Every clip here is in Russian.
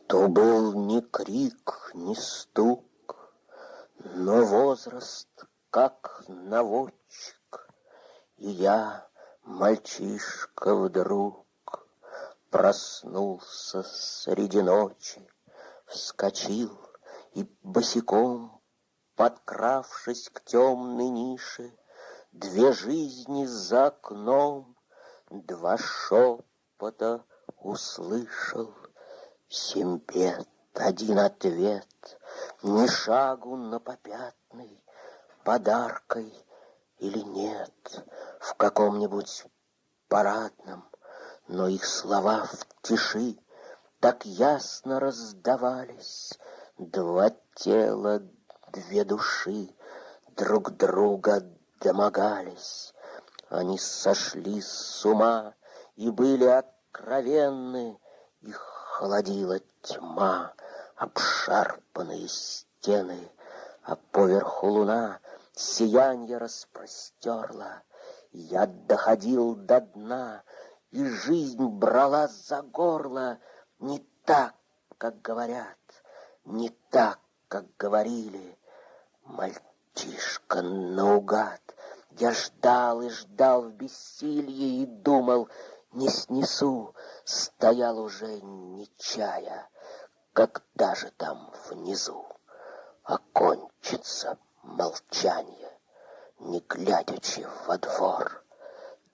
То был ни крик, ни стук, но возраст, как наводчик. И я, мальчишка, вдруг проснулся среди ночи, вскочил и босиком, подкравшись к темной нише, две жизни за окном, два шепота услышал. Семь бед, один ответ, ни шагу на попятный, подаркой или нет, в каком-нибудь парадном, но их слова в тиши так ясно раздавались. Два тела, две души друг друга домогались. Они сошли с ума и были откровенны. Их холодила тьма, обшарпанные стены, а поверху луна сиянье распростерла. Я доходил до дна, и жизнь брала за горло. Не так, как говорят, не так, как говорили. Мальчишка наугад. Я ждал и ждал в бессилье и думал, не снесу. Стоял уже не чая, когда же там внизу окончится молчание, не глядячи во двор,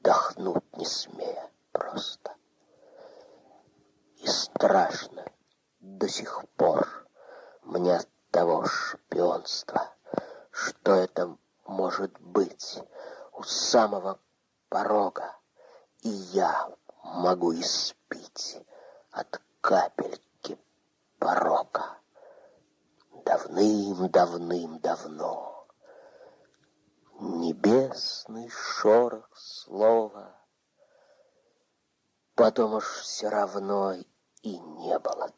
дохнуть не смея просто. И страшно до сих пор мне от того шпионства, что это может быть у самого порога, и я могу испить от капельки порока. Давным-давным-давно небесный шорох слова, потом уж все равно и не было